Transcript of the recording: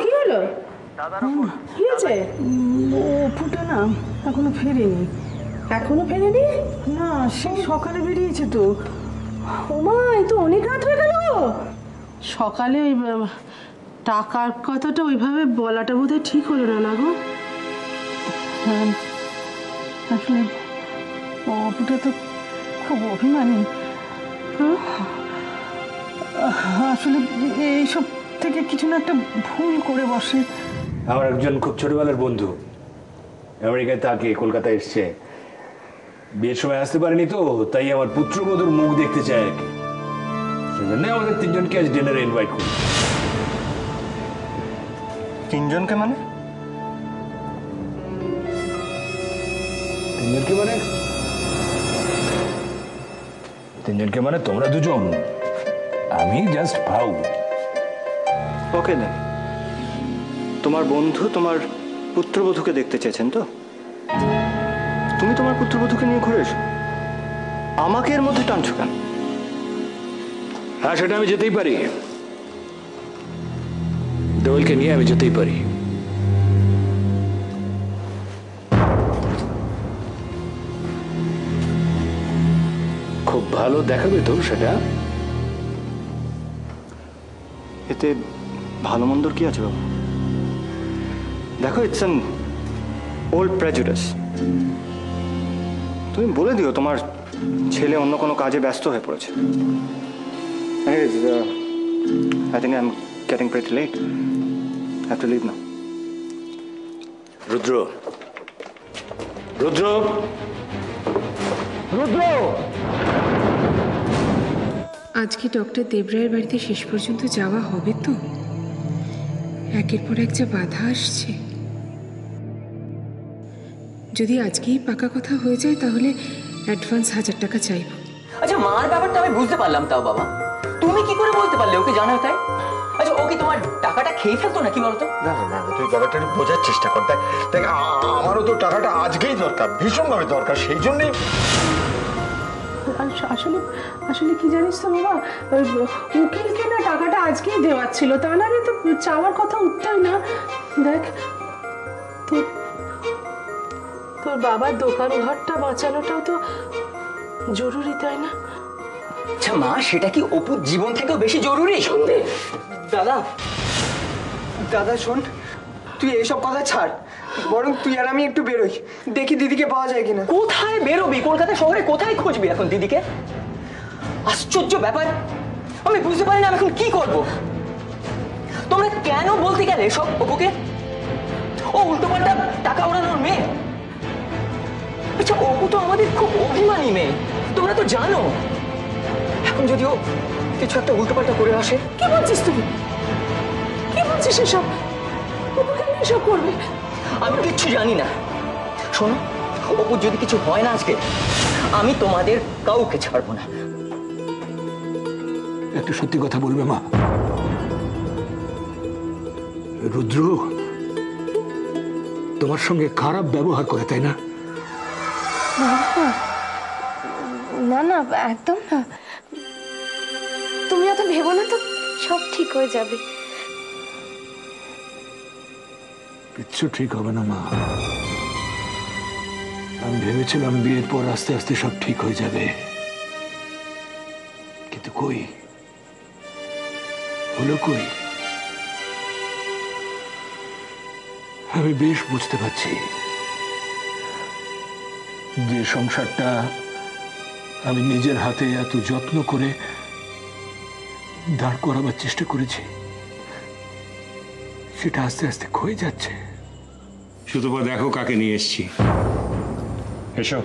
কি হলো? কি হয়েছে? ও ফুটা না এখনো ফেরেনি। এখনো ফেরেনি? না, সেই সকালে বেরিয়েছে তো। ওমা, এই তো অনেক রাত হয়ে গেল। সকালে ওই টাকার কথাটা ওইভাবে বলাটা বোধহয় ঠিক হলো না, না গো? হ্যাঁ, আসলে অপুটা তো খুব অভিমানী। আসলে এইসব থেকে কিছু না একটা ভুল করে বসে। আমার একজন খুব ছোটবেলার বন্ধু আমেরিকায় থাকে, কলকাতায় এসছে, বিয়ের সময় আসতে পারেনি, তো তাই আমার পুত্রবধূর মুখ দেখতে চায় আর কি। সেজন্য আমাদের তিনজনকে আজ ডিনারে ইনভাইট করি। তিনজনকে মানে? তিনজনকে মানে তোমরা দুজন, আমি জাস্ট ভাউ। ওকে দেন, তোমার বন্ধু তোমার পুত্রবধূকে দেখতে চেয়েছেন তো? তুমি তোমার পুত্রবধূকে নিয়ে ঘুরে এসো, আমাকে এর মধ্যে টানছো কেন? হ্যাঁ, সেটা আমি যেতেই পারি, দোয়েলকে নিয়ে আমি যেতেই পারি। খুব ভালো দেখাবে তো সেটা? এতে ভালো মন্দর কি আছে বাবা? দেখো, ইটস অ্যান ওল্ড প্রেজুডিস। তুমি বলে দিও তোমার ছেলে অন্য কোনো কাজে ব্যস্ত হয়ে পড়েছে। I think I'm getting pretty late. I have to leave now. রুদ্র, রুদ্র, রুদ্র! আজ কি ডক্টর দেবরায়ের বাড়িতে শেষ পর্যন্ত যাওয়া হবে তো? একের পর এক যা বাধা আসছে। যদি আজকেই পাকা কথা হয়ে যায় তাহলে অ্যাডভান্স 1000 টাকা চাইব। আচ্ছা, মার ব্যাপারটা আমি বুঝতে পারলাম, তাও বাবা তুমি কি করে বলতে পারলে ওকে জানাও? তাই আচ্ছা, ও কি তোমার টাকাটা খেয়ে ফেলতো নাকি বলতো? না না না, তুই ব্যাপারটা বোঝার চেষ্টা কর। দেখ, আমারও তো টাকাটা আজকেই দরকার, ভীষণভাবে দরকার, সেই জন্যই। আসলে আসলে কি জানিস তো বাবা, উকিলকে না টাকাটা আজকেই দেওয়ার ছিল, তা না তো চাওয়ার কথা উঠতই না। দেখ, তোর বাবার দোকান ঘরটা বাঁচানোটাও তো জরুরি, তাই না? আচ্ছা মা, সেটা কি অপুর জীবন থেকেও বেশি জরুরি? দাদা, দাদা শোন, তুই এইসব কথা ছাড়, বরং তুই আর আমি একটু বেরোই, দেখি দিদিকে পাওয়া যায় কিনা। কোথায় বেরোবি? কলকাতা শহরে কোথায় খুঁজবি এখন দিদিকে? আশ্চর্য ব্যাপার, আমি বুঝতে পারি না আমি এখন কি করব। তোমরা কেন বলতে গেলে সব অপুকে? ও উল্টোপাল্টা টাকা ওড়ানোর মেয়ে। আচ্ছা, অপু তো আমাদের খুব অভিমানী মেয়ে, তোমরা তো জানো। এখন যদিও কিছু একটা উল্টোপাল্টা করে আসে। কি বলছিস তুমি? কি বলছিস এসব? অপুকে এসব করবে? আমি কিচ্ছু জানি না। শোনো, অপুর যদি কিছু হয় না আজকে, আমি তোমাদের কাউকে ছাড়বো না। একটা সত্যি কথা বলবে মা? রুদ্র তোমার সঙ্গে খারাপ ব্যবহার করে, তাই না? না না, একদম না। তুমি অত ভেবো না তো, সব ঠিক হয়ে যাবে। কিচ্ছু ঠিক হবে না মা। আমি ভেবেছিলাম বিয়ের পর আস্তে আস্তে সব ঠিক হয়ে যাবে, কিন্তু কই হলো? কই? আমি বেশ বুঝতে পারছি যে সংসারটা আমি নিজের হাতে এত যত্ন করে দাঁড় করাবার চেষ্টা করেছি, সেটা আস্তে আস্তে ক্ষয়ে যাচ্ছে। শুধু দেখো কাকে নিয়ে এসেছি। এসো।